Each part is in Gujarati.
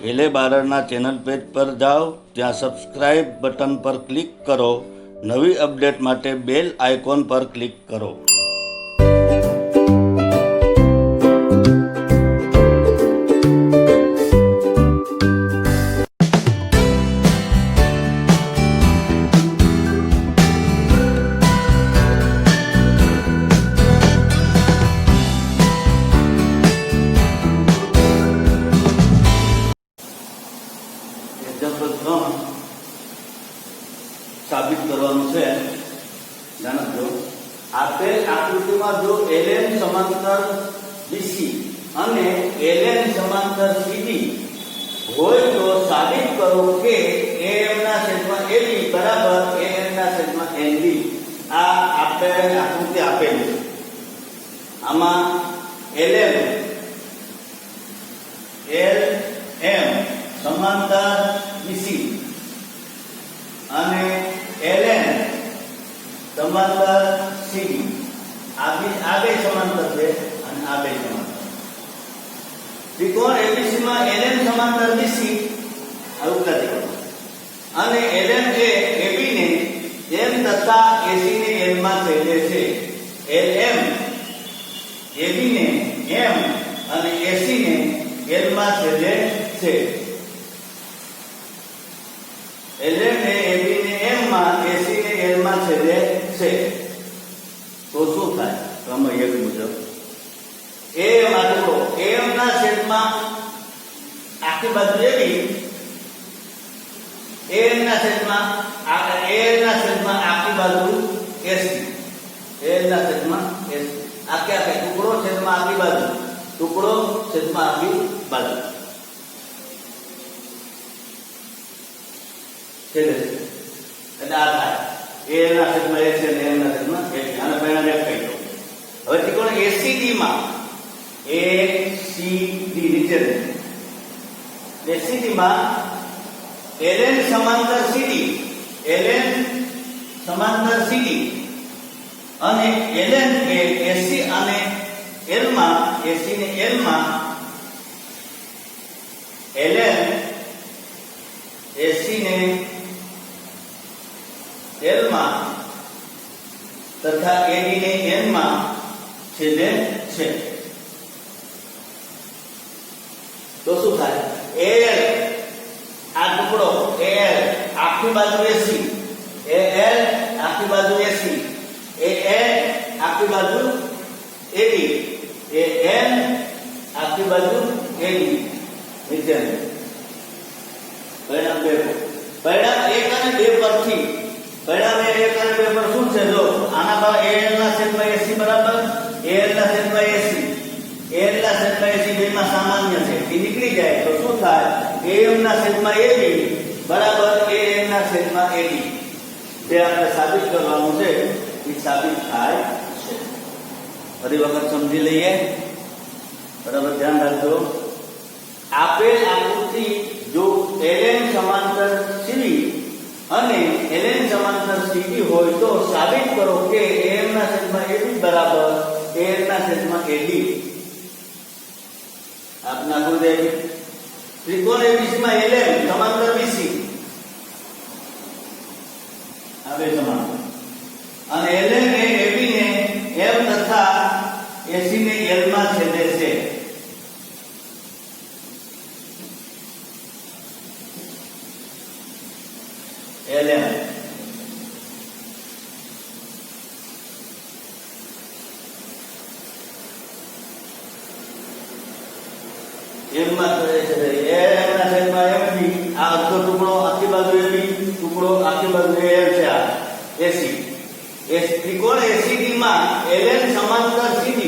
એલે બારડના ચેનલ પેજ પર જાઓ, ત્યાં સબસ્ક્રાઇબ બટન પર ક્લિક કરો, નવી અપડેટ માટે બેલ આઇકોન પર ક્લિક કરો. સાબિત કરવાનું છે. જાણો આપેલ આકૃતિમાં જો LN સમાંતર BC અને LN સમાંતર CD હોય તો સાબિત કરો કે AM ના છેદમાં AB બરાબર AN ના છેદમાં NB. આ આપેલ આકૃતિ આપેલી છે. આમાં LM સમાંતર BC અને LN સમાંતર CD આ બે સમાંતર છે અને આ બે સમાંતર. ત્રિકોણ ABC માં LN સમાંતર BC આવું લખી દો અને LN એ AB ને M તથા AC ને L માં છેદે છે. LM AB ને M અને AC ને L માં છેદે છે. LN ને AB ને M માં AC ને L માં છેદે છે. તો શું થાય? ક્રમ એક મુજબ AM આટલો AM ના છેદમાં આખી બાજુ AB, AN ના છેદમાં આખી બાજુ AC, AN ના છેદમાં AC આખે ટુકડો છેદમાં આખી બાજુ, ટુકડો છેદમાં આખી બાજુ છેદે છે. એટલે આ થાય AN ના છેદમાં AC અને M ના છેદમાં AC. આને પરિણામ એક કહી દો. હવે ત્રિકોણ ACD માં નીચે ACD માં LN સમાંતર CD અને LN એ AC અને L માં AC ને L માં LN AC ને L માં તથા AD ને N માં છેદે છે. તો શું થાય? AL આ ટુકડો AL આખી બાજુ AC, AL આખી બાજુ AC, AN આખી બાજુ AD, AN આખી બાજુ AD. નીચે પરિણામ 1 અને 2 પરથી પરિણામ 1 અને 2 પર શું છે? જો આના પર AL ના છેદમાં AC બરાબર AL ના છેદમાં AC, AL ના છેદમાં AC બેમાં સામાન્ય છે એ નીકળી જાય તો શું થાય? AM ના છેદમાં AB બરાબર AN ના છેદમાં AD. જે આપણે સાબિત કરવાનું છે એ સાબિત થાય છે. ફરી વખત સમજી લઈએ. બરાબર ધ્યાન રાખજો. આપેલ આકૃતિ જો LN સમાંતર CD અને LN સમાંતર CD હોય તો સાબિત કરો કે AM ના છેદમાં AB બરાબર AN ના છેદમાં AD. આપના ગુરુદેવ ત્રિકોણ ABC માં LN સમાંતર BC આ બે સમાંતર અને LN એ AB ને M તથા AC ને L માં છેદે છે. LN M માં છેદે છે. LN ના છેદમાં MB આ અડધો ટુકડો આખી બાજુ AB, ટુકડો આખી બાજુ AL છે. આ AC ત્રિકોણ ACD માં LN સમાંતર CD,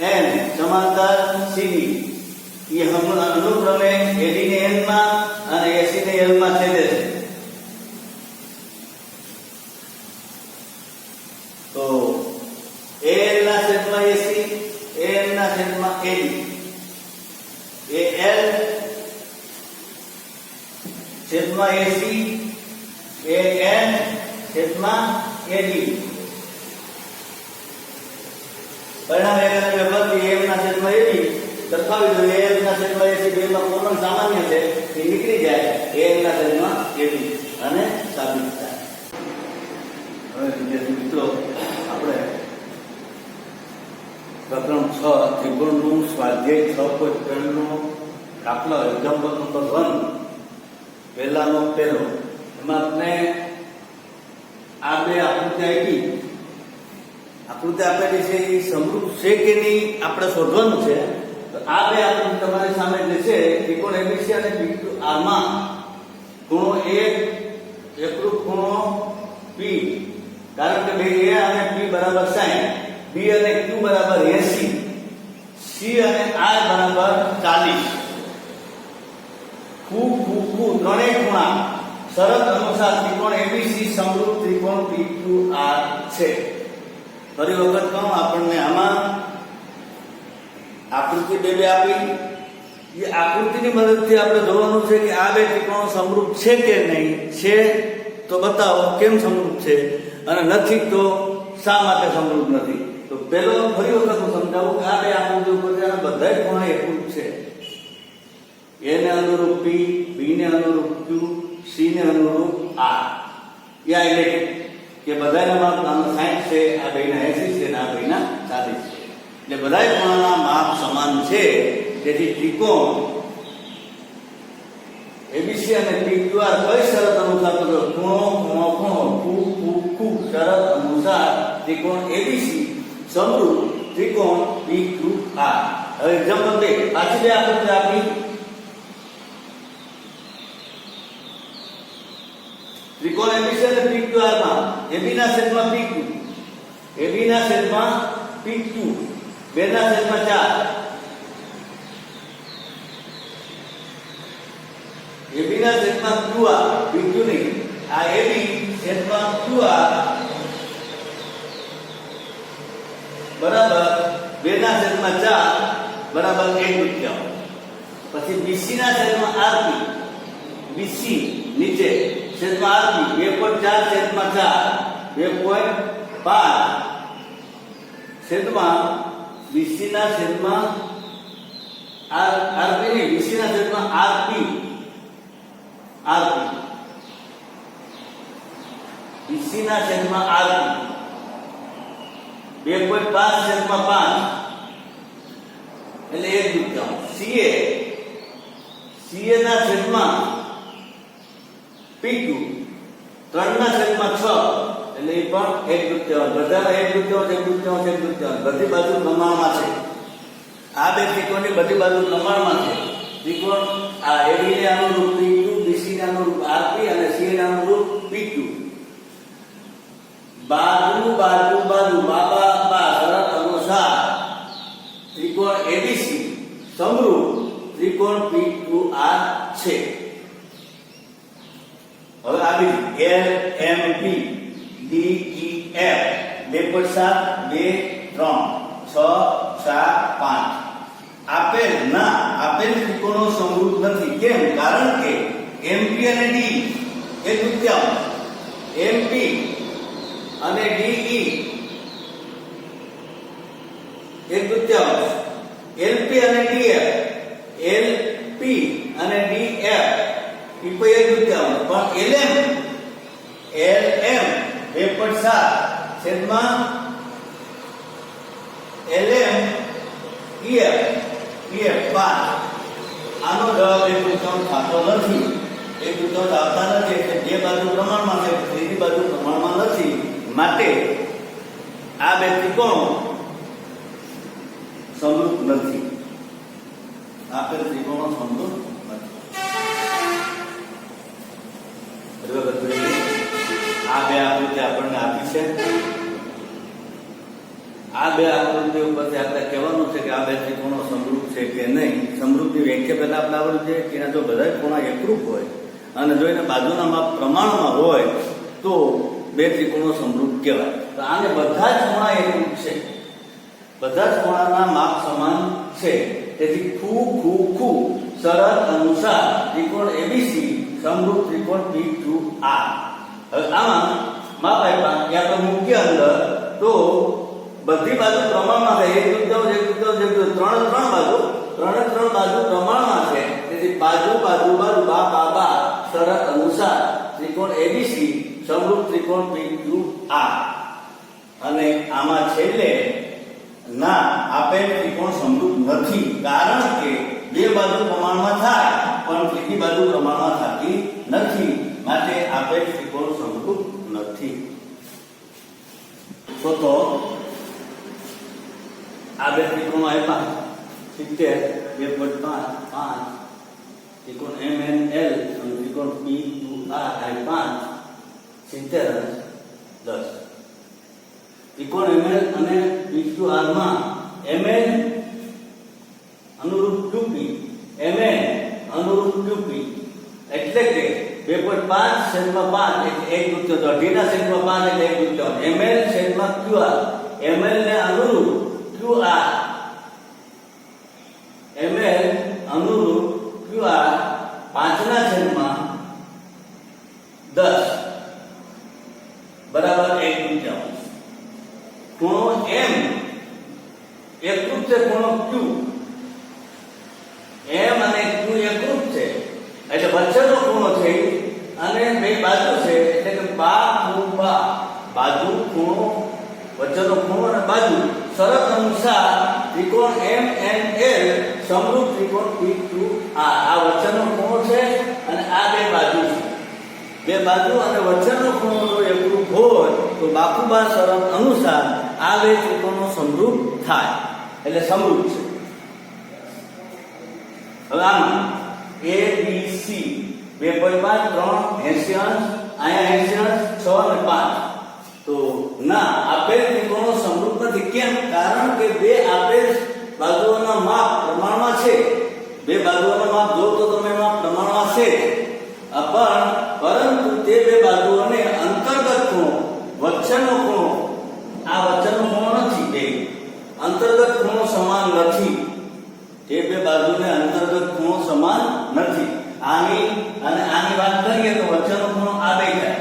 LN સમાંતર CD એ અનુક્રમે AD ને N માં અને AC ને L માં છેદે છે. તો AL ના છેદમાં AC, AM ના છેદમાં AD, AL છેદમાં AC, AN છેદમાં AD. પરિણામ 1 અને 2 પરથી AM ના છેદમાં AB સરખાવી જોઈએ. AL ના છેદમાં AC બેમાં કોમન સામાન્ય છે એ નીકળી જાય. AL ના છેદમાં AB અને સાબિત થાય. હવે વિદ્યાર્થી મિત્રો આપણે પ્રકરણ 6 ત્રિકોણનું સ્વાધ્યાય 6.3 નો દાખલો એક્ઝામ્પલ નંબર 1 પહેલાનો પહેલો એમાં આપણે આ બે આકૃતિ આપેલી છે એ સમરૂપ છે કે નહીં આપણે શોધવાનું છે. તો આ બે આકૃતિ તમારી સામે જે છે ત્રિકોણ ABC અને PQR માં ખૂણો A એકરૂપ ખૂણો P, કારણ કે બે A અને P બરાબર 60, B અને Q બરાબર 80, C અને R બરાબર 40. ત્રણેય ખૂણા શરત અનુસાર ત્રિકોણ ABC સમરૂપ ત્રિકોણ PQR છે. ફરી વખત કહું, આપણને આમાં આકૃતિ બે આપી, એ આકૃતિની મદદથી આપણે જોવાનું છે કે આ બે ત્રિકોણો સમરૂપ છે કે નહીં. છે તો બતાવો કેમ સમરૂપ છે, અને નથી તો શા માટે સમરૂપ નથી. તો પહેલો ફરી વખત હું સમજાવું કે આ બે આકૃતિ ઉપર બધા ખૂણા એકરૂપ છે. A ને અનુરૂપ P, B ને અનુરૂપ Q, C ને અનુરૂપ R. યા એટલે કે બધાના માપ 60 છે, આ બેના 80 છે અને આ બેના 40 છે. એટલે બધા ખૂણાના માપ સમાન છે. તેથી ત્રિકોણ ABC અને PQR કઈ શરત અનુસાર તો ખૂણો શરત અનુસાર ત્રિકોણ ABC સમરૂપ ત્રિકોણ PQR. હવે એક્ઝામ્પલ 2 પાછી બે આકૃતિ આપી. ત્રિકોણ ABC અને PQR માં AB ના છેદમાં PQ, AB ના છેદમાં PQ, 2 ના છેદમાં 4, AB ના છેદમાં QR, PQ નહીં, આ AB છેદમાં QR બરાબર 2 ના છેદમાં 4 બરાબર 1/3. પછી BC ના છેદમાં RP, BC નીચે છેદમાં RP 2.4 છેદમાં 4 2.5 છેદમાં BC ના છેદમાં RP ની BC ના છેદમાં RP BC ના છેદમાં RP 2.5 છેદમાં 5 એટલે 1/3. CA ના છેદમાં PQ 3 ના છેદમાં 6 એટલે એ પણ 1/3. બધામાં 1/3 બધી બાજુ પ્રમાણમાં છે. આ બે ત્રિકોણની બધી બાજુ પ્રમાણમાં છે. ત્રિકોણ આ AB ને અનુરૂપ PQ, BC ને અનુરૂપ RP અને CA ને અનુરૂપ PQ. બાજુ શરત અનુસાર ત્રિકોણ ABC સમરૂપ ત્રિકોણ PQR છે. હવે આવી LMP DEF 2.7 2 3 6 4 5 આપેલ ત્રિકોણો સમરૂપ નથી. કેમ? કારણ કે MP અને D એ તૃતીયાંશ, MP અને DE એક તૃતીયાંશ, LP અને DF, LP અને DF એ કોઈ એક તૃતીયાંશ, પણ LM 2.7 છેદમાં LM EF 5. આનો જવાબ એક તૃતીયાંશ થતો નથી. એક તૃતીયાંશ આવતા નથી એટલે બે બાજુ પ્રમાણમાં છે, ત્રીજી બાજુ પ્રમાણમાં નથી. માટે આ બે ત્રિકોણો સમરૂપ નથી. આપેલ ત્રિકોણો સમરૂપ નથી. આ બે આકૃતિ આપણને આપી છે. આ બે આકૃતિ ઉપરથી આપણે કહેવાનું છે કે આ બે ત્રિકોણો સમરૂપ છે કે નહીં. સમરૂપની વ્યાખ્યા પહેલા આપણે આવડવું છે કે જો બધા ખૂણા એકરૂપ હોય અને જો એના બાજુના માપ પ્રમાણમાં હોય તો બે ત્રિકોણો સમરૂપ કહેવાય. તો આને બધા જ ખૂણા એકરૂપ છે, બધા જ ખૂણાના માપ સમાન છે. તેથી ખૂ શરત અનુસાર ત્રિકોણ ABC સમરૂપ ત્રિકોણ PQR. હવે આમાં માપ આપ્યા યા તો મુખ્ય અંદર તો બધી બાજુ પ્રમાણમાં થાય. એક તૃતીયાંશ ત્રણ બાજુ ત્રણે ત્રણ બાજુ પ્રમાણમાં છે, તેથી બાજુ બાજુ બાજુ બા બા બા શરત અનુસાર ત્રિકોણ એબીસી સમરૂપ ત્રિકોણ PQR. અને આમાં છેલ્લે ના આપેલ ત્રિકોણ સમરૂપ નથી, કારણ કે બે બાજુ પ્રમાણમાં થાય પણ ત્રીજી બાજુ પ્રમાણમાં થતી નથી, માટે આપેલ ત્રિકોણ સમરૂપ નથી. તો આ બે ત્રિકોણો આપ્યા 70 2.5 ત્રિકોણ MNL અને ત્રિકોણ PQR આપ્યા 70 10. ત્રિકોણ ML અને PQR માં ML અનુરૂપ QP, MN અનુરૂપ QP એટલે કે 2.5 છેદમાં 5 એટલે 1 દૂતીયાંશ, અઢીના છેદમાં 5 એટલે 1 દૂતીયાંશ, ML છેદમાં QR, ML ને અનુરૂપ QR, ML અનુરૂપ QR 5 ના છેદમાં 10 બરાબર 1 દૂતીયાંશ. ખૂણો M એકરૂપ છે ખૂણો Q, M અને Q એકરૂપ છે એટલે વચ્ચેનો ખૂણો છે અને બે બાજુ છે એટલે કે બા ખૂણો બા, બાજુ ખૂણો વચ્ચેનો ખૂણો અને બાજુ શરત અનુસાર ત્રિકોણ MNL સમરૂપ ત્રિકોણ PQR. આ વચ્ચેનો ખૂણો છે અને આ બે બાજુ છે, બે બાજુ અને વચ્ચેનો ખૂણો જો એકરૂપ હોય તો બાકુબા શરત અનુસાર આ બે ત્રિકોણો સમરૂપ થાય એટલે સમરૂપ છે. હવે આમાં ABC 2.5 3 80 અંશ, અહીંયા 80 અંશ 6 અને 5. તો ના આપેલ ત્રિકોણો સમરૂપ નથી. કેમ? કારણ કે બે આપેલ બાજુઓના માપ પ્રમાણમાં છે, બે બાજુઓના માપ જો તો તમે માપ પ્રમાણમાં છે, પણ પરંતુ તે બે બાજુઓને અંતર્ગત ખૂણો વચ્ચેનો ખૂણો આ વચ્ચેનો ખૂણો નથી, બે અંતર્ગત ખૂણો સમાન નથી, તે બે બાજુને અંતર્ગત ખૂણો સમાન નથી. આની અને આની વાત કરીએ તો વચ્ચેનો ખૂણો આ બે થાય,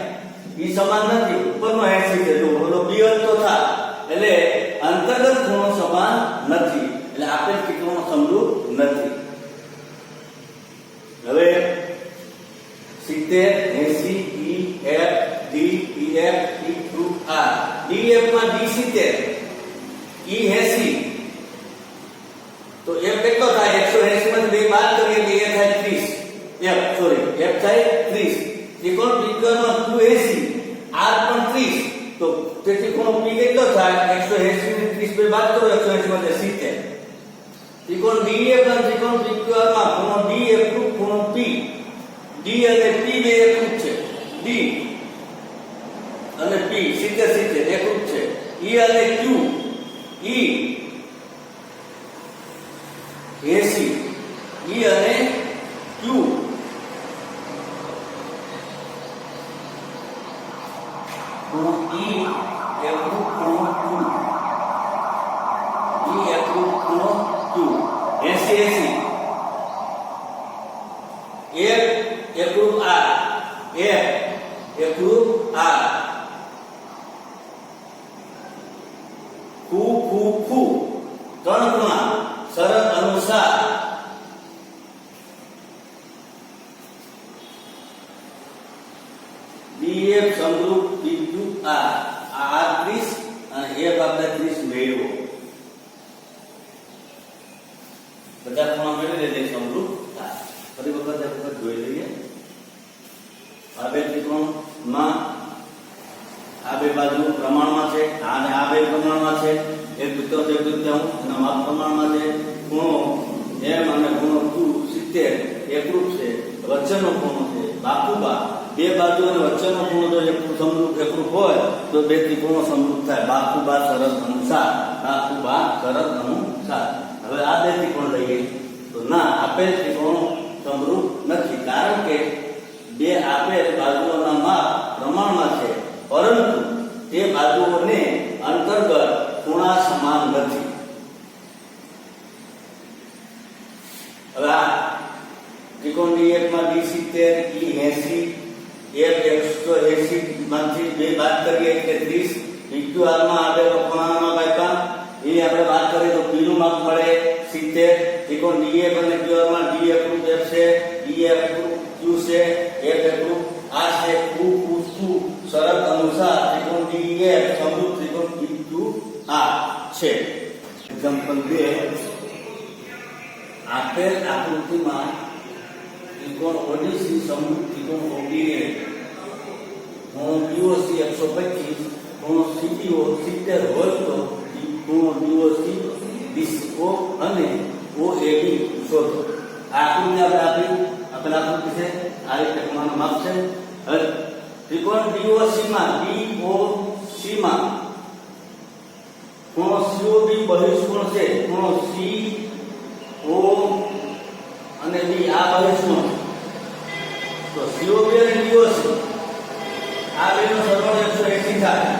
ઈ સમાન નથી, ઉપરનો 80 છે તો ઓલો બી તો થાય એટલે અંતર્ગત ખૂણો સમાન નથી, એટલે આપેલ ત્રિકોણો સમરૂપ નથી. હવે 70 80 EF DEF PQR, DF માં D 70 E 80 તો F કેટલો થાય? 180 માંથી બે બાદ કરીએ એટલે A થાય 30, F થાય 30. ત્રિકોણ PQR માં Q 80 R પણ 30, તો તેથી ખૂણો P કેટલો થાય? 180 ને 30 બે બાદ કરો 180 માંથી 70. ત્રિકોણ DF અને ત્રિકોણ PQR માં ખૂણો D એકરૂપ ખૂણો P, D અને P બે એકરૂપ છે, D અને P 70 એકરૂપ છે. E અને Q, E 80, E અને Q ખૂણો E એકરૂપ ખૂણો Q, E એકરૂપ ખૂણો Q 80 F એકરૂપ R, F એકરૂપ R, ખૂ ત્રણ ખૂણા શરત અનુસાર DF સમરૂપ PQR. આ 30 અને F આપણે 30 મેળવો, બધા ખૂણા મેળવી લે સમરૂપ થાય. ફરી વખત એક વખત જોઈ લઈએ. આ બે ત્રિકોણમાં આ બે બાજુ પ્રમાણમાં છે અને આ બે પ્રમાણમાં છે, એક દૂતીયાંશ અને માપ પ્રમાણમાં છે. ખૂણો M અને ખૂણો Q 70 એકરૂપ છે, વચ્ચેનો ખૂણો છે બાકુબા, બે બાજુ અને વચ્ચેનો ખૂણો જો સમરૂપ એકરૂપ હોય તો બે ત્રિકોણો સમરૂપ થાય બાકુબા શરત અનુસાર, બાકુબા શરત અનુસાર. હવે આ બે ત્રિકોણ લઈએ તો ના આપેલ ત્રિકોણો સમરૂપ નથી, કારણ કે બે આપેલ બાજુઓના માપ પ્રમાણમાં છે પરંતુ તે બાજુઓને અંતર્ગત ખૂણા સમાન નથી. હવે આ ત્રિકોણ DF માં D 70 E 80 F 180 માંથી બે બાદ કરીએ એટલે 30. PQR માં આપણે ખૂણાના માપ આપ્યા, એ આપણે વાત કરીએ તો P નું માપ મળે 70, ત્રિકોણ DF અને QR માં DF રૂપ F છે, EF રૂપ Q છે, F રૂપ R છે. શરત અનુસાર ત્રિકોણ DEF સમરૂપ ત્રિકોણ PQR છે. એક્ઝામ્પલ 2 આપેલ આકૃતિમાં ત્રિકોણ ODC સમરૂપ ત્રિકોણ ODA ખૂણો BOC 125 ખૂણો CTO 70 હોય તો ખૂણો DOC DCO અને OAB શોધો. આકૃતિ આપેલ આકૃતિ છે. આ રીતે ખૂણાનું માપ છે. હવે ત્રિકોણ DOC માં ખૂણો COB બહિષ્કોણ છે. ખૂણો CO અને B આ બહિષ્કોણ તો COB અને DOC આ બેનો સરવાળો 180 થાય.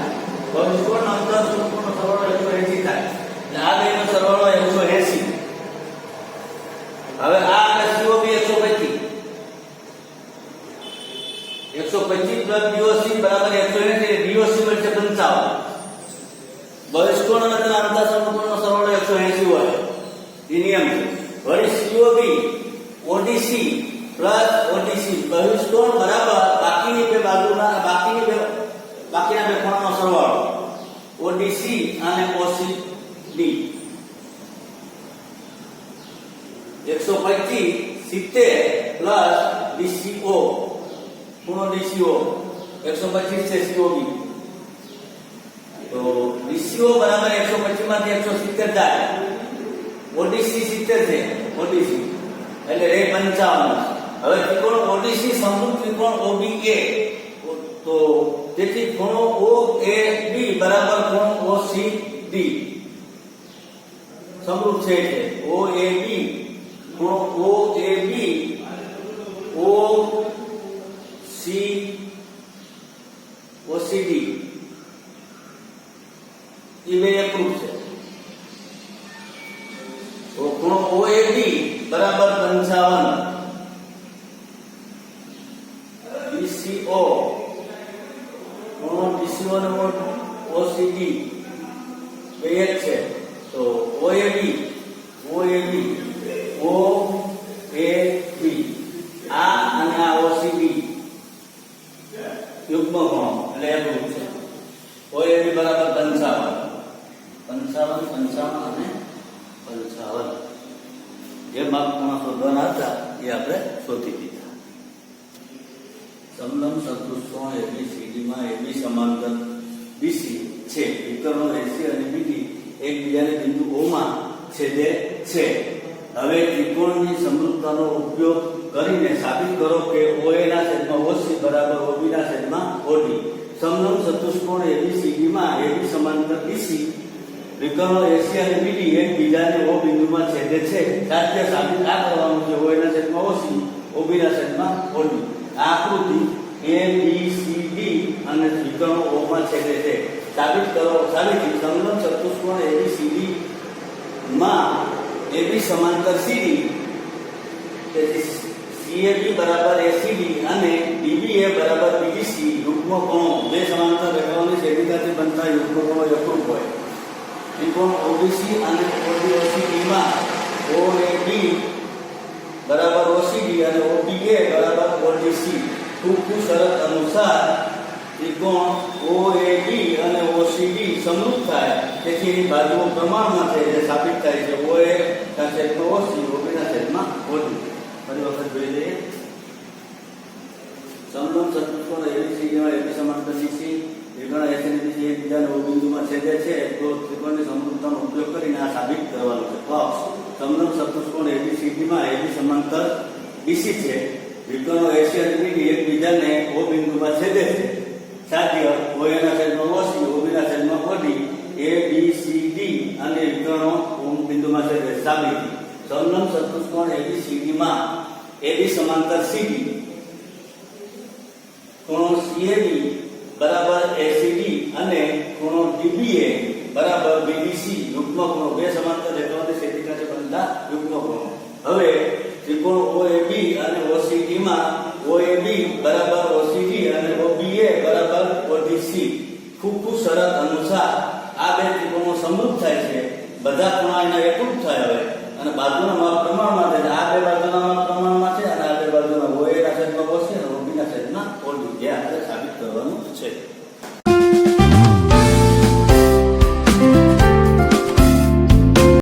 બહિષ્કોણ અંતર શૃંખનો સરવાળો 180 થાય. એટલે આ બેનો સરવાળો 180. હવે આ અને COB 125 125 DOC બરાબર 180 DOC બનશે 55. બહિષ્કોણ અને તેના અંતર શૃંખનો સરવાળો 180 હોય. એ નિયમ છે. વળી COB ODC ODC બહિષ્કોણ બરાબર બાકીના બે ખૂણાનો સરવાળો ODC અને OCD 125 70 DCO ખૂણો DCO 125 છે COB તો DCO બરાબર 125 માંથી 170 જાય. ODC 70 છે ODC એટલે રે 55. હવે ત્રિકોણ ODC સમરૂપ ત્રિકોણ OBA તો તેથી ખૂણો OAB બરાબર ખૂણો OCD સમરૂપ છે. OAB ખૂણો OAB OCD એ બે એકરૂપ છે. તો ખૂણો OAB બરાબર 55. DCO ખૂણો DCO અને OCD બે એક છે. તો OAB આ અને આ OCD યુગ્મ ખૂણો એટલે એકરૂપ છે. OAB બરાબર 55 અને 55. જે માપ ખૂણા શોધવાના હતા એ આપણે શોધી દીધા. સમલંબ ચતુષ્કોણ ABCD માં AB સમાંતર BC છે. વિકર્ણો AC અને BD એકબીજાને બિંદુ O માં છેદે છે. હવે ત્રિકોણની સમરૂપતાનો ઉપયોગ કરીને સાબિત કરો કે OA ના છેદમાં OC બરાબર OB ના છેદમાં OD. સમલંબ ચતુષ્કોણ ABCD માં AB સમાંતર BC વિકર્ણો AC અને BD એકબીજાને O બિંદુમાં છેદે છે. સાધ્ય સાબિત આ કરવાનું છે OA ના છેદમાં OC OB ના છેદમાં OD. આ આકૃતિ ABCD અને વિકર્ણો O માં છેદે છે. સાબિત કરો. સાબિતી સમલંબ ચતુષ્કોણ ABCD માં AB સમાંતર CD તેથી CAB બરાબર ACD અને DBA બરાબર BDC યુગ્મ કોણો બે સમાંતર રેખાઓની છેદિકાથી બનતા યુગ્મ કોણો એકરૂપ હોય. ત્રિકોણ OBC અને ODOCD માં OAB બરાબર OCD અને OBA બરાબર ODC ખૂબ શરત અનુસાર ત્રિકોણ OAB અને OCD સમરૂપ થાય. તેથી એની બાજુઓ પ્રમાણમાં છે જે સાબિત થાય છે. OA ના છેદમાં OC OB ના છેદમાં OD. ફરી વખત જોઈ લઈએ. સમલંબ ચતુષ્કોણ ABCD માં AB સમાંતર BC વિકર્ણ AC અને BD એકબીજાને O બિંદુમાં છેદે છે. તો ત્રિકોણની સમરૂપતાનો ઉપયોગ કરીને આ સાબિત કરવાનું છે. સમલંબ ચતુષ્કોણ ABCD માં AB સમાંતર BC છે. વિકર્ણો AC અને BD એકબીજાને O બિંદુમાં છેદે છે. સાધ્ય OA ના છેદમાં OC OB ના છેદમાં OD ABCD અને વિકર્ણો O બિંદુમાં છેદે. સાબિતી સમલંબ ચતુષ્કોણ ABCD માં AB સમાંતર CD ખૂણો CAB બરાબર ACD અને ખૂણો DBA બરાબર BDC યુગ્મ ખૂણો બે સમાંતર રેખાઓની છેદિકાથી બનતા યુગ્મ ખૂણો. હવે ત્રિકોણ OAB અને OCD માં OAB બરાબર OCD અને OBA બરાબર ODC ખૂબ શરત અનુસાર આ બે ત્રિકોણો સમરૂપ થાય છે. બધા ખૂણા એના એકરૂપ થાય. હવે અને બાજુના માપ પ્રમાણમાં છે. આ બે બાજુના માપ પ્રમાણમાં છે અને આ બે બાજુના OA ના છેદમાં OC અને OB ના છેદમાં OD જે આપણે સાબિત કરવાનું છે.